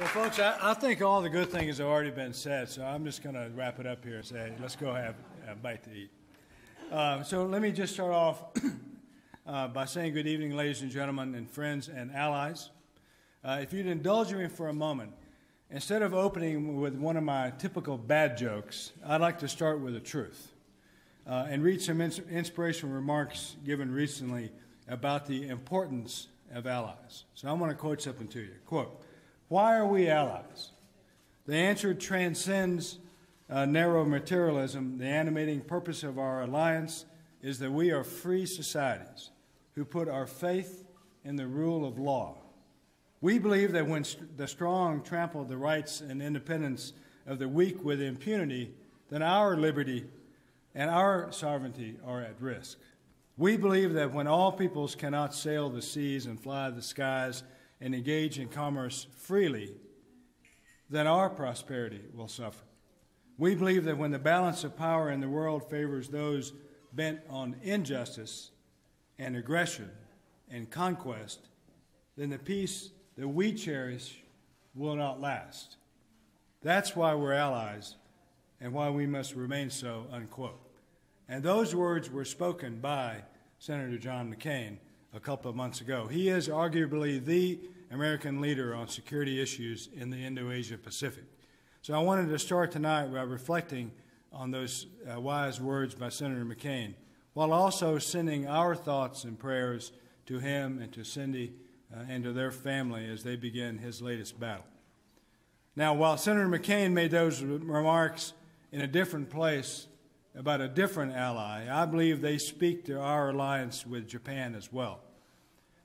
Well, folks, I think all the good things have already been said, so I'm just going to wrap it up here and say, let's go have a bite to eat. So let me just start off by saying good evening, ladies and gentlemen, and friends and allies. If you'd indulge me for a moment, instead of opening with one of my typical bad jokes, I'd like to start with the truth and read some inspirational remarks given recently about the importance of allies. So I want to quote something to you. Quote, "Why are we allies? The answer transcends narrow materialism. The animating purpose of our alliance is that we are free societies who put our faith in the rule of law. We believe that when the strong trample the rights and independence of the weak with impunity, then our liberty and our sovereignty are at risk. We believe that when all peoples cannot sail the seas and fly the skies and engage in commerce freely, then our prosperity will suffer. We believe that when the balance of power in the world favors those bent on injustice and aggression and conquest, then the peace that we cherish will not last. That's why we're allies and why we must remain so," unquote. And those words were spoken by Senator John McCain a couple of months ago. He is arguably the American leader on security issues in the Indo-Asia Pacific. So I wanted to start tonight by reflecting on those wise words by Senator McCain, while also sending our thoughts and prayers to him and to Cindy and to their family as they begin his latest battle. Now, while Senator McCain made those remarks in a different place about a different ally, I believe they speak to our alliance with Japan as well.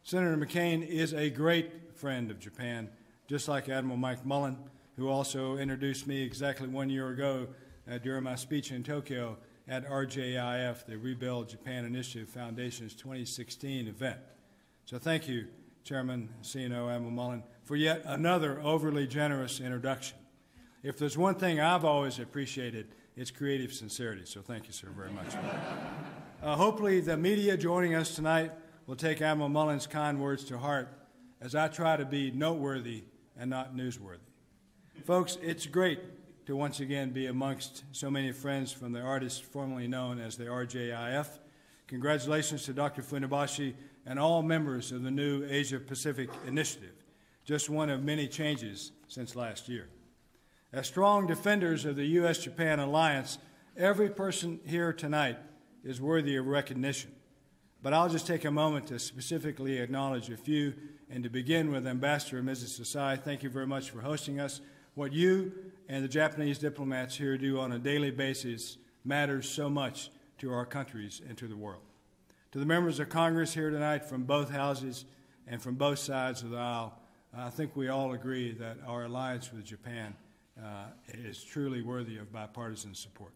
Senator McCain is a great friend of Japan, just like Admiral Mike Mullen, who also introduced me exactly 1 year ago during my speech in Tokyo at RJIF, the Rebuild Japan Initiative Foundation's 2016 event. So thank you, Chairman CNO Admiral Mullen, for yet another overly generous introduction. If there's one thing I've always appreciated, it's creative sincerity. So thank you, sir, very much. Hopefully the media joining us tonight will take Admiral Mullen's kind words to heart as I try to be noteworthy and not newsworthy. Folks, it's great to once again be amongst so many friends from the artists formerly known as the RJIF. Congratulations to Dr. Funabashi and all members of the new Asia-Pacific Initiative, just one of many changes since last year. As strong defenders of the U.S.-Japan alliance, every person here tonight is worthy of recognition. But I'll just take a moment to specifically acknowledge a few, and to begin with Ambassador and Mrs. Sasai. Thank you very much for hosting us. What you and the Japanese diplomats here do on a daily basis matters so much to our countries and to the world. To the members of Congress here tonight from both houses and from both sides of the aisle, I think we all agree that our alliance with Japan is truly worthy of bipartisan support.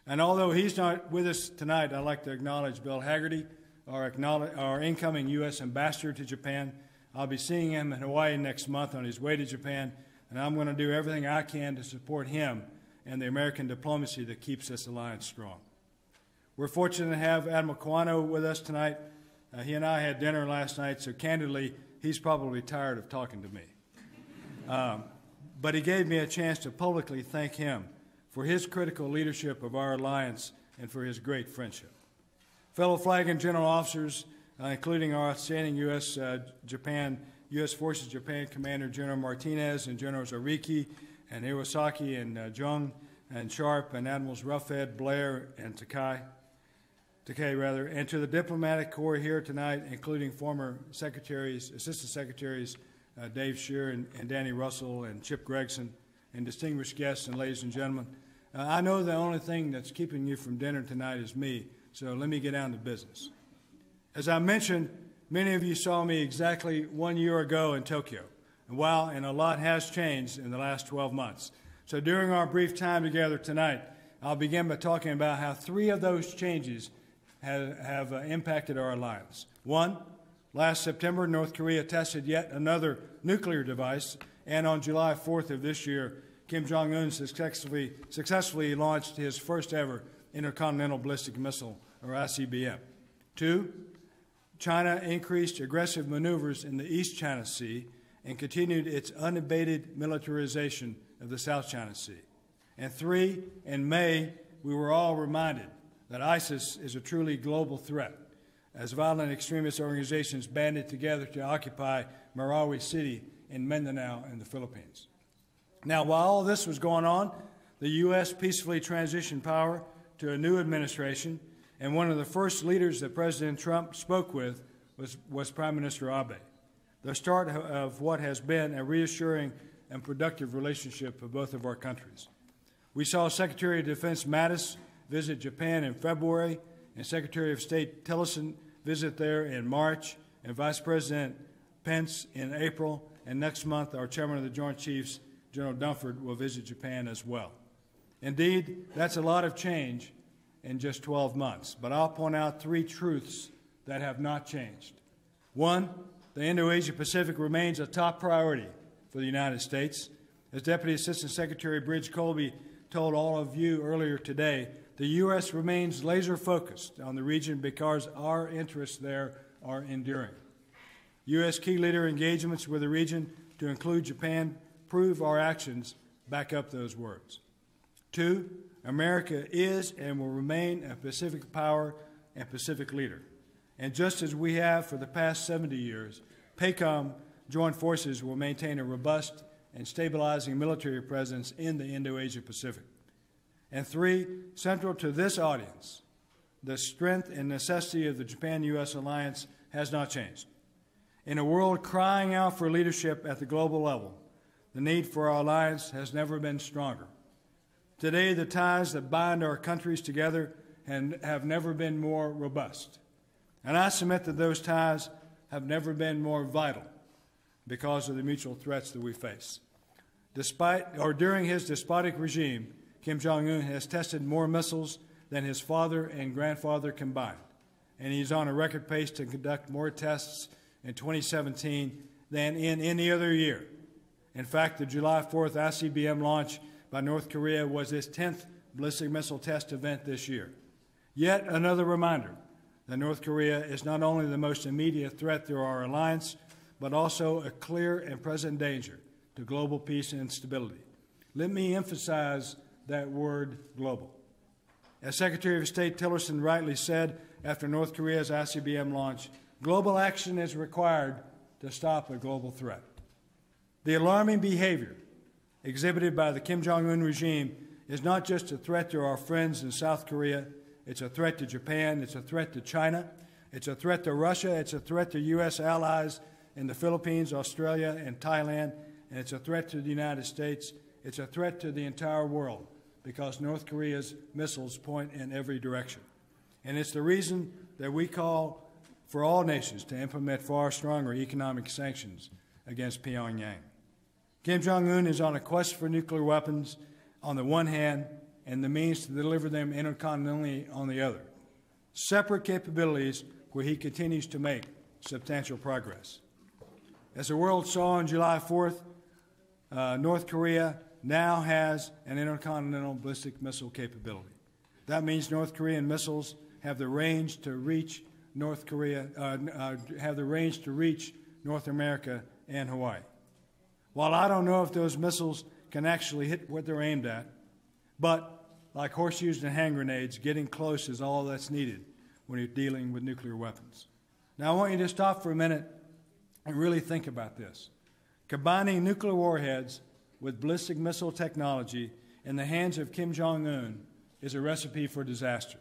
And although he's not with us tonight, I'd like to acknowledge Bill Hagerty, our incoming U.S. ambassador to Japan. I'll be seeing him in Hawaii next month on his way to Japan, and I'm going to do everything I can to support him and the American diplomacy that keeps this alliance strong. We're fortunate to have Admiral Kawano with us tonight. He and I had dinner last night, so candidly, he's probably tired of talking to me. But he gave me a chance to publicly thank him for his critical leadership of our alliance and for his great friendship. Fellow flag and general officers, including our outstanding U.S. Forces Japan Commander General Martinez and Generals Ariki and Iwasaki and Jung and Sharp and Admirals Ruffhead, Blair, and Takei, and to the diplomatic corps here tonight, including former secretaries, assistant secretaries Dave Scheer and Danny Russell and Chip Gregson, and distinguished guests and ladies and gentlemen. I know the only thing that's keeping you from dinner tonight is me, so let me get down to business. As I mentioned, many of you saw me exactly 1 year ago in Tokyo, and a lot has changed in the last 12 months. So during our brief time together tonight, I'll begin by talking about how 3 of those changes have impacted our alliance. 1, last September, North Korea tested yet another nuclear device, and on July 4th of this year, Kim Jong-un successfully launched his first ever intercontinental ballistic missile, or ICBM. 2, China increased aggressive maneuvers in the East China Sea and continued its unabated militarization of the South China Sea. And 3, in May, we were all reminded that ISIS is a truly global threat, as violent extremist organizations banded together to occupy Marawi City in Mindanao in the Philippines. Now, while all this was going on, the U.S. peacefully transitioned power to a new administration, and one of the first leaders that President Trump spoke with was Prime Minister Abe, the start of what has been a reassuring and productive relationship of both of our countries. We saw Secretary of Defense Mattis visit Japan in February, and Secretary of State Tillerson visit there in March, and Vice President Pence in April, and next month our Chairman of the Joint Chiefs, General Dunford, will visit Japan as well. Indeed, that's a lot of change in just 12 months, but I'll point out 3 truths that have not changed. 1, the Indo-Asia-Pacific remains a top priority for the United States. As Deputy Assistant Secretary Bridge Colby told all of you earlier today, the U.S. remains laser-focused on the region because our interests there are enduring. U.S. key leader engagements with the region, to include Japan, prove our actions back up those words. 2, America is and will remain a Pacific power and Pacific leader. And just as we have for the past 70 years, Pacom joint forces will maintain a robust and stabilizing military presence in the Indo-Asia Pacific. And 3, central to this audience, the strength and necessity of the Japan-U.S. alliance has not changed. In a world crying out for leadership at the global level, the need for our alliance has never been stronger. Today, the ties that bind our countries together have never been more robust. And I submit that those ties have never been more vital because of the mutual threats that we face. During his despotic regime, Kim Jong-un has tested more missiles than his father and grandfather combined, and he's on a record pace to conduct more tests in 2017 than in any other year. In fact, the July 4th ICBM launch by North Korea was its 10th ballistic missile test event this year. Yet another reminder that North Korea is not only the most immediate threat to our alliance, but also a clear and present danger to global peace and stability. Let me emphasize that word, global. As Secretary of State Tillerson rightly said after North Korea's ICBM launch, global action is required to stop a global threat. The alarming behavior exhibited by the Kim Jong-un regime is not just a threat to our friends in South Korea, it's a threat to Japan, it's a threat to China, it's a threat to Russia, it's a threat to U.S. allies in the Philippines, Australia, and Thailand, and it's a threat to the United States. It's a threat to the entire world because North Korea's missiles point in every direction. And it's the reason that we call for all nations to implement far stronger economic sanctions against Pyongyang. Kim Jong-un is on a quest for nuclear weapons on the one hand and the means to deliver them intercontinentally on the other. Separate capabilities where he continues to make substantial progress. As the world saw on July 4th, North Korea now has an intercontinental ballistic missile capability. That means North Korean missiles have the range to reach North America and Hawaii. While I don't know if those missiles can actually hit what they're aimed at, but like horseshoes and hand grenades, getting close is all that's needed when you're dealing with nuclear weapons. Now I want you to stop for a minute and really think about this. Combining nuclear warheads with ballistic missile technology in the hands of Kim Jong-un is a recipe for disaster.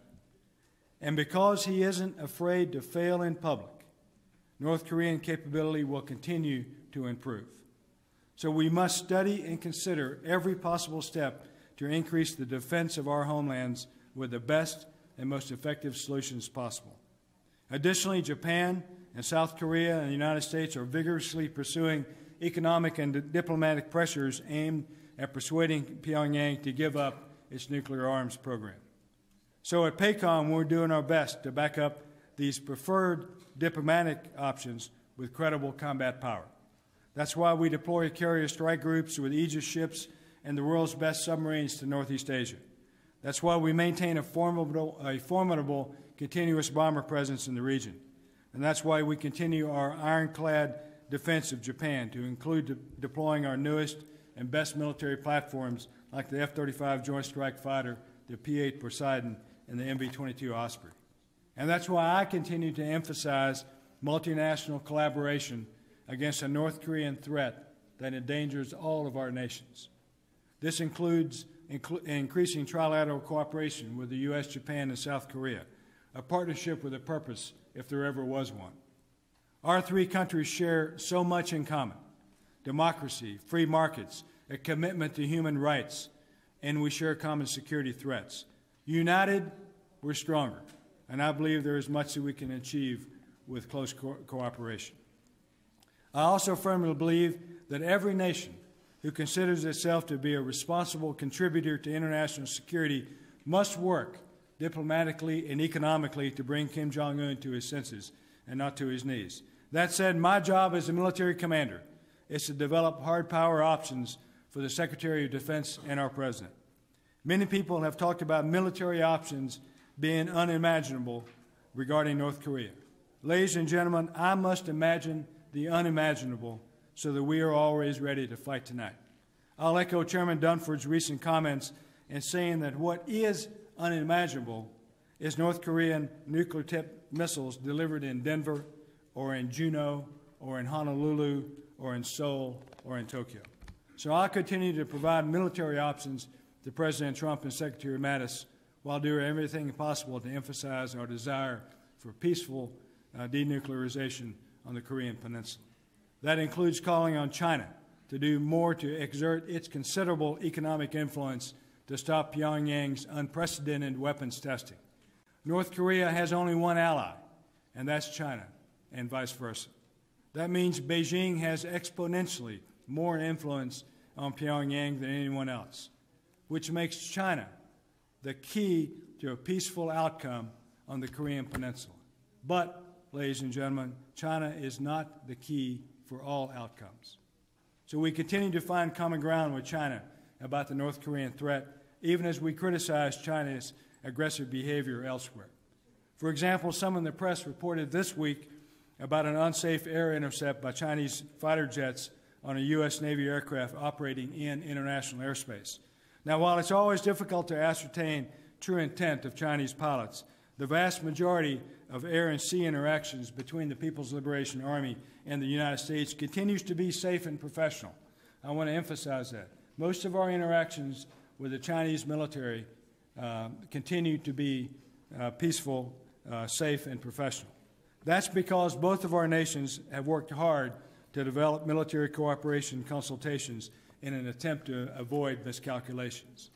And because he isn't afraid to fail in public, North Korean capability will continue to improve. So we must study and consider every possible step to increase the defense of our homelands with the best and most effective solutions possible. Additionally, Japan and South Korea and the United States are vigorously pursuing economic and diplomatic pressures aimed at persuading Pyongyang to give up its nuclear arms program. So at Pacom, we're doing our best to back up these preferred diplomatic options with credible combat power. That's why we deploy carrier strike groups with Aegis ships and the world's best submarines to Northeast Asia. That's why we maintain a formidable continuous bomber presence in the region. And that's why we continue our ironclad defense of Japan, to include deploying our newest and best military platforms like the F-35 Joint Strike Fighter, the P-8 Poseidon, and the MV-22 Osprey. And that's why I continue to emphasize multinational collaboration against a North Korean threat that endangers all of our nations. This includes increasing trilateral cooperation with the U.S., Japan, and South Korea, a partnership with a purpose if there ever was one. Our three countries share so much in common: democracy, free markets, a commitment to human rights, and we share common security threats. United, we're stronger, and I believe there is much that we can achieve with close cooperation. I also firmly believe that every nation who considers itself to be a responsible contributor to international security must work diplomatically and economically to bring Kim Jong-un to his senses and not to his knees. That said, my job as a military commander is to develop hard power options for the Secretary of Defense and our President. Many people have talked about military options being unimaginable regarding North Korea. Ladies and gentlemen, I must imagine the unimaginable so that we are always ready to fight tonight. I'll echo Chairman Dunford's recent comments in saying that what is unimaginable is North Korean nuclear-tipped missiles delivered in Denver or in Juneau or in Honolulu or in Seoul or in Tokyo. So I'll continue to provide military options to President Trump and Secretary Mattis while doing everything possible to emphasize our desire for peaceful denuclearization on the Korean Peninsula. That includes calling on China to do more to exert its considerable economic influence to stop Pyongyang's unprecedented weapons testing. North Korea has only one ally, and that's China, and vice versa. That means Beijing has exponentially more influence on Pyongyang than anyone else, which makes China the key to a peaceful outcome on the Korean Peninsula. But, ladies and gentlemen, China is not the key for all outcomes. So we continue to find common ground with China about the North Korean threat, even as we criticize China's aggressive behavior elsewhere. For example, some in the press reported this week about an unsafe air intercept by Chinese fighter jets on a U.S. Navy aircraft operating in international airspace. Now, while it's always difficult to ascertain true intent of Chinese pilots, the vast majority of air and sea interactions between the People's Liberation Army and the United States continues to be safe and professional. I want to emphasize that. Most of our interactions with the Chinese military continue to be peaceful, safe, and professional. That's because both of our nations have worked hard to develop military cooperation consultations in an attempt to avoid miscalculations.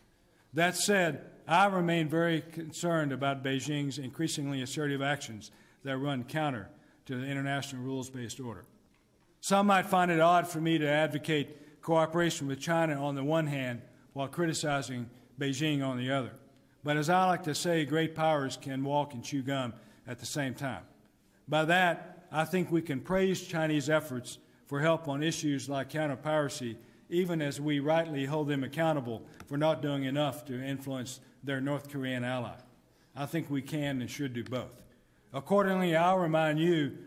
That said, I remain very concerned about Beijing's increasingly assertive actions that run counter to the international rules-based order. Some might find it odd for me to advocate cooperation with China on the one hand while criticizing Beijing on the other. But as I like to say, great powers can walk and chew gum at the same time. By that, I think we can praise Chinese efforts for help on issues like counter-piracy, even as we rightly hold them accountable for not doing enough to influence their North Korean ally. I think we can and should do both. Accordingly, I'll remind you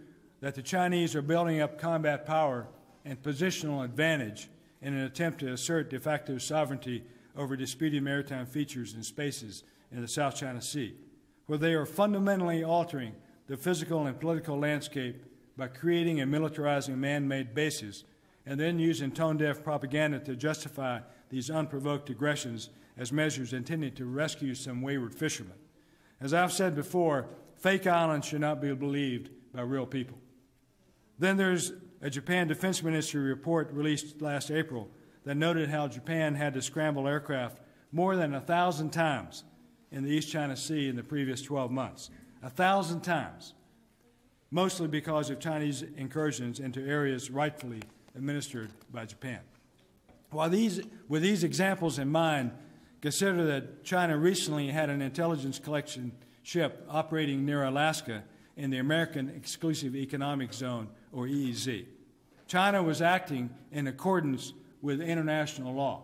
that the Chinese are building up combat power and positional advantage in an attempt to assert de facto sovereignty over disputed maritime features and spaces in the South China Sea, where they are fundamentally altering the physical and political landscape by creating and militarizing man-made bases and then using tone-deaf propaganda to justify these unprovoked aggressions as measures intended to rescue some wayward fishermen. As I've said before, fake islands should not be believed by real people. Then there's a Japan Defense Ministry report released last April that noted how Japan had to scramble aircraft more than 1,000 times in the East China Sea in the previous 12 months. 1,000 times, mostly because of Chinese incursions into areas rightfully administered by Japan. With these examples in mind, consider that China recently had an intelligence collection ship operating near Alaska in the American Exclusive Economic Zone, or EEZ. China was acting in accordance with international law,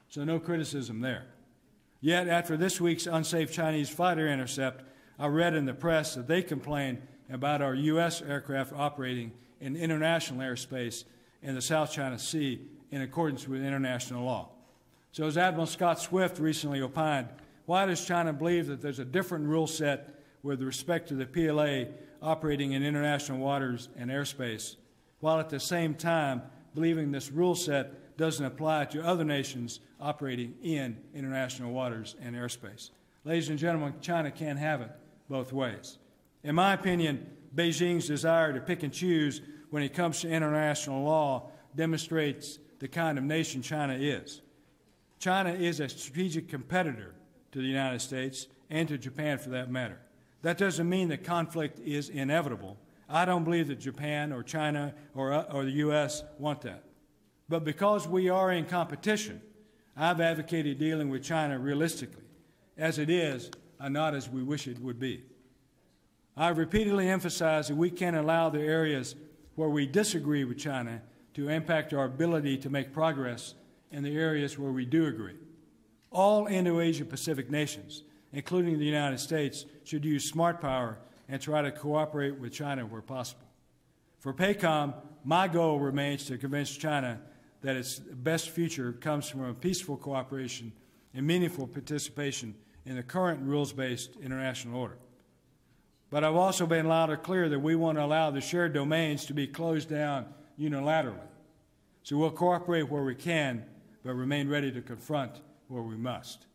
so no criticism there. Yet, after this week's unsafe Chinese fighter intercept, I read in the press that they complained about our U.S. aircraft operating in international airspace in the South China Sea in accordance with international law. So as Admiral Scott Swift recently opined, why does China believe that there's a different rule set with respect to the PLA operating in international waters and airspace, while at the same time believing this rule set doesn't apply to other nations operating in international waters and airspace? Ladies and gentlemen, China can't have it both ways. In my opinion, Beijing's desire to pick and choose when it comes to international law demonstrates the kind of nation China is. China is a strategic competitor to the United States and to Japan for that matter. That doesn't mean that conflict is inevitable. I don't believe that Japan or China or the U.S. want that. But because we are in competition, I've advocated dealing with China realistically, as it is and not as we wish it would be. I've repeatedly emphasized that we can't allow the areas where we disagree with China to impact our ability to make progress in the areas where we do agree. All Indo-Asia-Pacific nations, including the United States, should use smart power and try to cooperate with China where possible. For Pacom, my goal remains to convince China that its best future comes from a peaceful cooperation and meaningful participation in the current rules-based international order. But I've also been loud and clear that we want to allow the shared domains to be closed down unilaterally. So we'll cooperate where we can, but remain ready to confront where we must.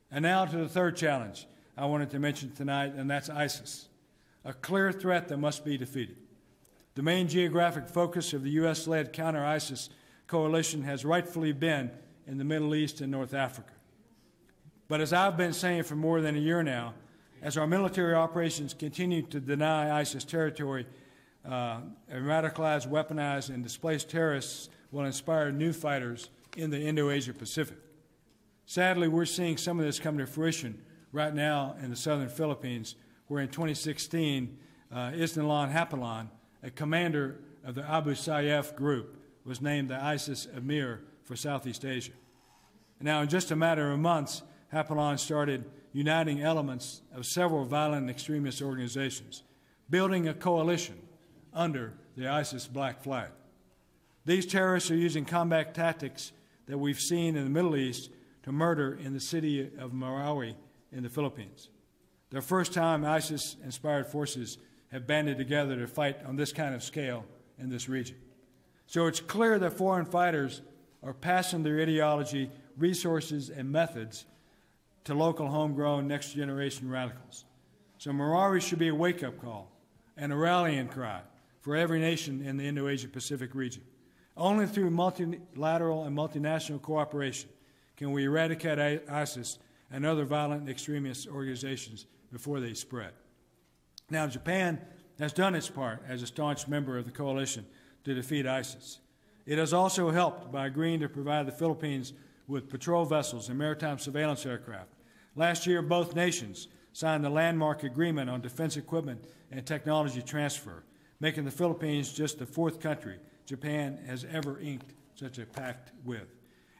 And now to the third challenge I wanted to mention tonight, and that's ISIS, a clear threat that must be defeated. The main geographic focus of the U.S.-led counter-ISIS coalition has rightfully been in the Middle East and North Africa. But as I've been saying for more than a year now, as our military operations continue to deny ISIS territory, radicalized, weaponized, and displaced terrorists will inspire new fighters in the Indo-Asia Pacific. Sadly, we're seeing some of this come to fruition right now in the southern Philippines, where in 2016, Isnilan Hapilon, a commander of the Abu Sayyaf group, was named the ISIS Emir for Southeast Asia. Now, in just a matter of months, Hapilon started uniting elements of several violent extremist organizations, building a coalition under the ISIS black flag. These terrorists are using combat tactics that we've seen in the Middle East to murder in the city of Marawi in the Philippines. The first time ISIS-inspired forces have banded together to fight on this kind of scale in this region. So it's clear that foreign fighters are passing their ideology, resources, and methods to local homegrown next-generation radicals. So Marawi should be a wake-up call and a rallying cry for every nation in the Indo-Asia Pacific region. Only through multilateral and multinational cooperation can we eradicate ISIS and other violent extremist organizations before they spread. Now, Japan has done its part as a staunch member of the coalition to defeat ISIS. It has also helped by agreeing to provide the Philippines with patrol vessels and maritime surveillance aircraft. Last year, both nations signed the landmark agreement on defense equipment and technology transfer, making the Philippines just the fourth country Japan has ever inked such a pact with.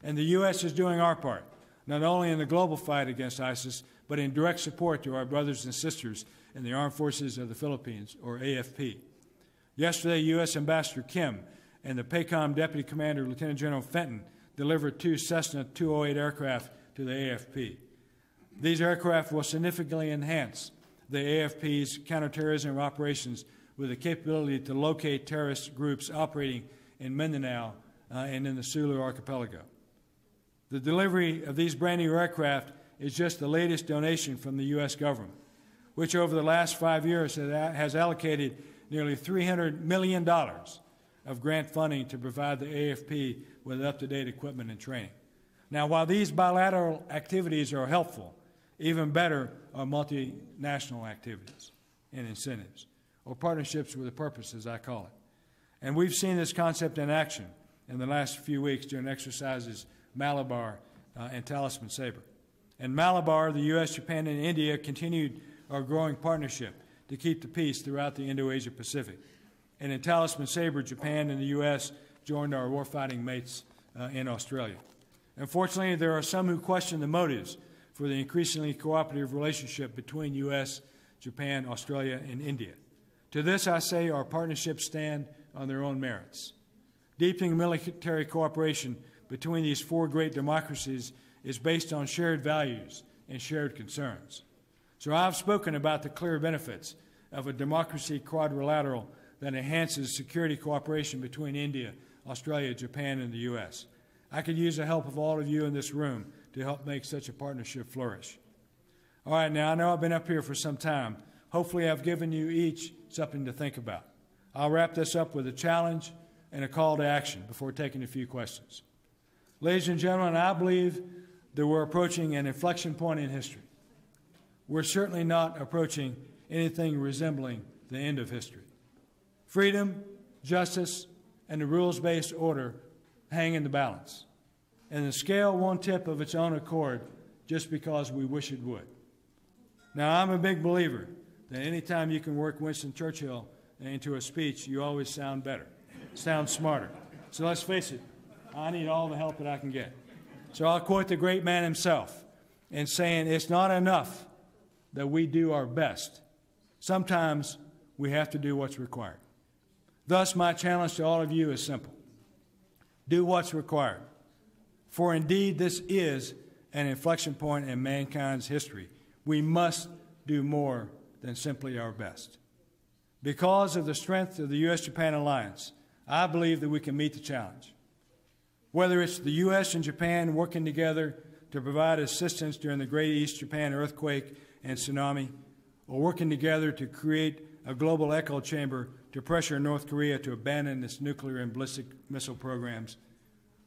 And the U.S. is doing our part, not only in the global fight against ISIS, but in direct support to our brothers and sisters in the Armed Forces of the Philippines, or AFP. Yesterday, U.S. Ambassador Kim and the Pacom Deputy Commander, Lieutenant General Fenton, delivered 2 Cessna 208 aircraft to the AFP. These aircraft will significantly enhance the AFP's counterterrorism operations with the capability to locate terrorist groups operating in Mindanao and in the Sulu Archipelago. The delivery of these brand new aircraft is just the latest donation from the U.S. government, which over the last 5 years has allocated nearly $300 million of grant funding to provide the AFP with up-to-date equipment and training. Now, while these bilateral activities are helpful, even better are multinational activities and incentives, or partnerships with a purpose, as I call it. And we've seen this concept in action in the last few weeks during exercises Malabar and Talisman Sabre. In Malabar, the U.S., Japan, and India continued our growing partnership to keep the peace throughout the Indo-Asia Pacific. And in Talisman Sabre, Japan and the U.S. joined our warfighting mates in Australia. Unfortunately, there are some who question the motives for the increasingly cooperative relationship between U.S., Japan, Australia, and India. To this, I say our partnerships stand on their own merits. Deepening military cooperation between these four great democracies is based on shared values and shared concerns. So I've spoken about the clear benefits of a democracy quadrilateral that enhances security cooperation between India, Australia, Japan, and the U.S. I could use the help of all of you in this room to help make such a partnership flourish. All right, now I know I've been up here for some time. Hopefully I've given you each something to think about. I'll wrap this up with a challenge and a call to action before taking a few questions. Ladies and gentlemen, I believe that we're approaching an inflection point in history. We're certainly not approaching anything resembling the end of history. Freedom, justice, and the rules-based order hang in the balance, and the scale won't tip of its own accord just because we wish it would. Now, I'm a big believer that any time you can work Winston Churchill into a speech, you always sound better, sound smarter. So let's face it, I need all the help that I can get. So I'll quote the great man himself in saying, it's not enough that we do our best. Sometimes we have to do what's required. Thus, my challenge to all of you is simple. Do what's required. For indeed, this is an inflection point in mankind's history. We must do more than simply our best. Because of the strength of the U.S.-Japan alliance, I believe that we can meet the challenge. Whether it's the U.S. and Japan working together to provide assistance during the Great East Japan earthquake and tsunami, or working together to create a global echo chamber to pressure North Korea to abandon its nuclear and ballistic missile programs,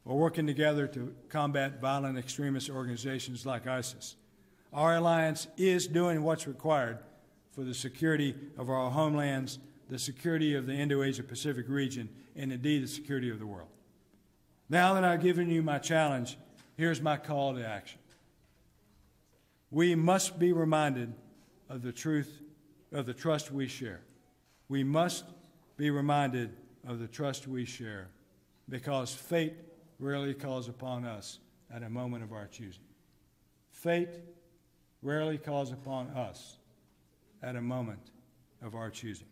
or working together to combat violent extremist organizations like ISIS. Our alliance is doing what's required for the security of our homelands, the security of the Indo-Asia-Pacific region, and indeed the security of the world. Now that I've given you my challenge, here's my call to action. We must be reminded of the truth of the trust we share. We must be reminded of the trust we share, because fate rarely calls upon us at a moment of our choosing. Fate rarely calls upon us at a moment of our choosing.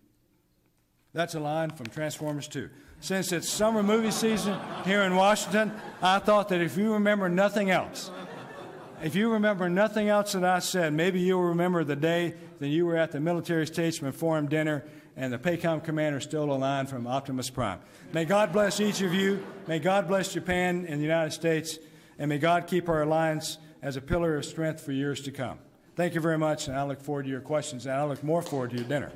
That's a line from Transformers 2. Since it's summer movie season here in Washington, I thought that if you remember nothing else, that I said, maybe you'll remember the day that you were at the Military Statesmen Forum dinner and the Pacom commander stole a line from Optimus Prime. May God bless each of you. May God bless Japan and the United States. And may God keep our alliance as a pillar of strength for years to come. Thank you very much, and I look forward to your questions, and I look more forward to your dinner.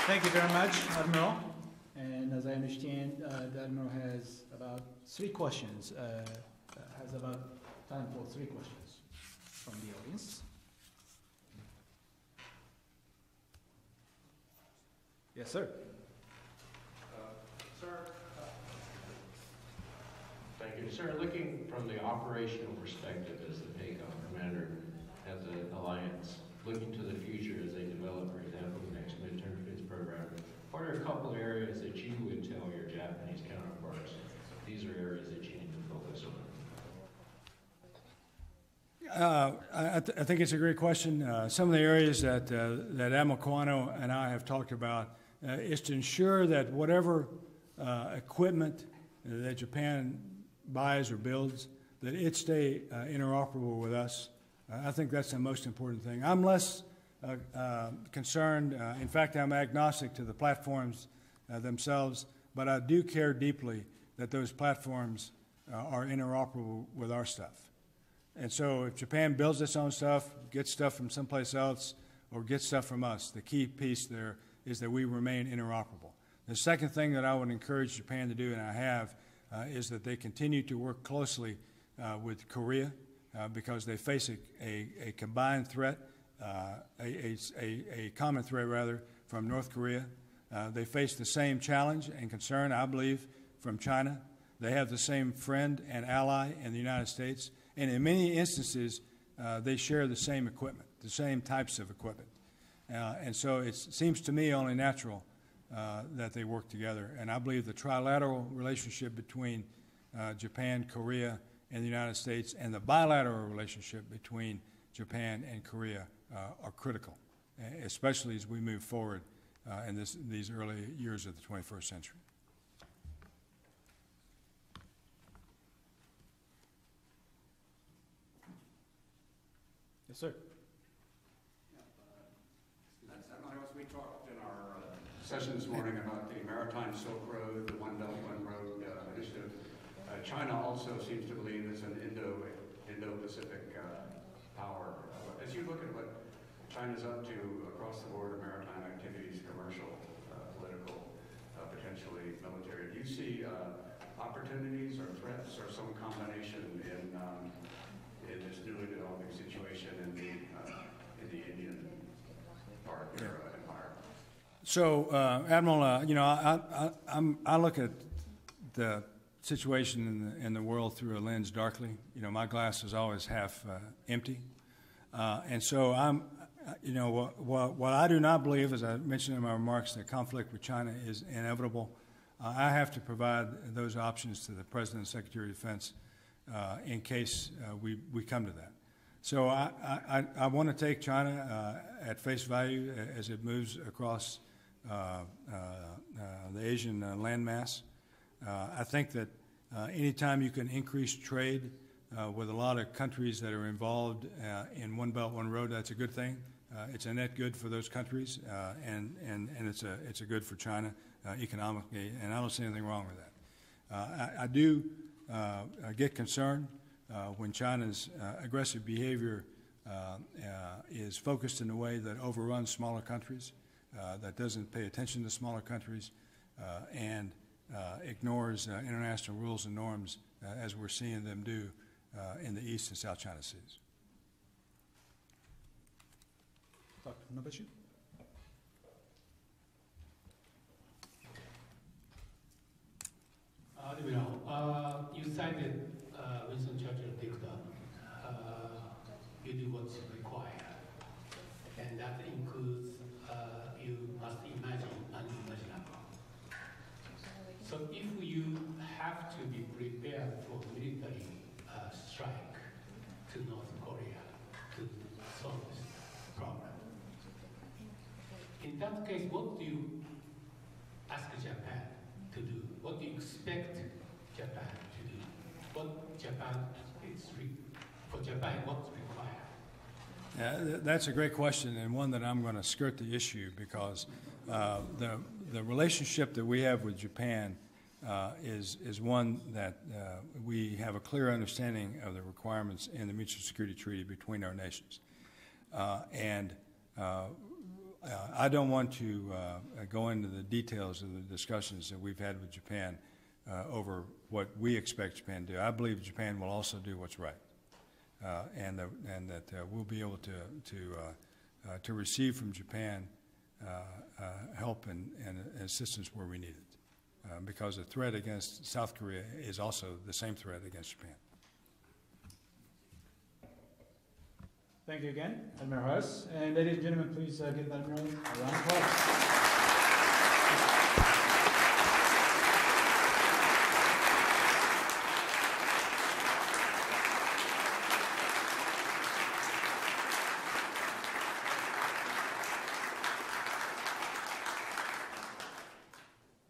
Thank you very much, Admiral. And as I understand, the Admiral has about 3 questions, has about time for 3 questions from the audience. Yes, sir. Thank you. Sir, looking from the operational perspective as the Pacom commander, as an alliance, looking to the future as they develop, for example, the next midterm defense program, what are a couple of areas that you would tell your Japanese counterparts, these are areas that you need to focus on? I think it's a great question. Some of the areas that Admiral Kawano and I have talked about is to ensure that whatever equipment that Japan buys or builds, that it stay interoperable with us. I think that's the most important thing. I'm less concerned. In fact, I'm agnostic to the platforms themselves, but I do care deeply that those platforms are interoperable with our stuff. And so if Japan builds its own stuff, gets stuff from someplace else, or gets stuff from us, the key piece there is that we remain interoperable. The second thing that I would encourage Japan to do, and I have, is that they continue to work closely with Korea because they face a combined threat, a common threat, rather, from North Korea. They face the same challenge and concern, I believe, from China. They have the same friend and ally in the United States. And in many instances, they share the same equipment, the same types of equipment. And so it seems to me only natural that they work together. And I believe the trilateral relationship between Japan, Korea, and the United States and the bilateral relationship between Japan and Korea are critical, especially as we move forward in these early years of the 21st century. Yes, sir. We talked in our session this morning about the Maritime Silk Road, the One Belt, One Road initiative. China also seems to believe it's an Indo-Pacific power. As you look at what China's up to across the board of maritime activities, commercial, political, potentially military, do you see opportunities or threats or some combination in this newly developing situation in the Indian part of their empire? So, Admiral, I look at the situation in the world through a lens darkly. My glass is always half empty, and so what I do not believe, as I mentioned in my remarks, that conflict with China is inevitable. I have to provide those options to the President and Secretary of Defense in case we come to that. So I want to take China at face value as it moves across the Asian landmass. I think that anytime you can increase trade with a lot of countries that are involved in One Belt, One Road, that's a good thing. It's a net good for those countries, and it's a good for China economically, and I don't see anything wrong with that. I do get concerned when China's aggressive behavior is focused in a way that overruns smaller countries, that doesn't pay attention to smaller countries, and ignores international rules and norms as we're seeing them do in the East and South China Seas. Dr. Nobushi? Admiral, you cited Winston Churchill dictum, you do what's required, and that includes you must imagine unimaginable. So if you have to be prepared for military strike to North Korea to solve this problem, in that case, what do you ask Japan to do? What do you expect Japan to do? What Japan is for Japan, what's required? Yeah, that's a great question, and one that I'm going to skirt the issue because the relationship that we have with Japan is one that we have a clear understanding of the requirements in the Mutual Security Treaty between our nations. I don't want to go into the details of the discussions that we've had with Japan over what we expect Japan to do. I believe Japan will also do what's right, and that we'll be able to receive from Japan help and assistance where we need it, because the threat against South Korea is also the same threat against Japan. Thank you again, Admiral Harris. And ladies and gentlemen, please give the Admiral a round of applause.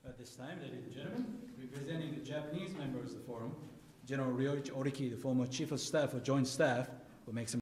At this time, ladies and gentlemen, representing the Japanese members of the forum, General Ryoichi Oriki, the former Chief of Staff or Joint Staff, will make some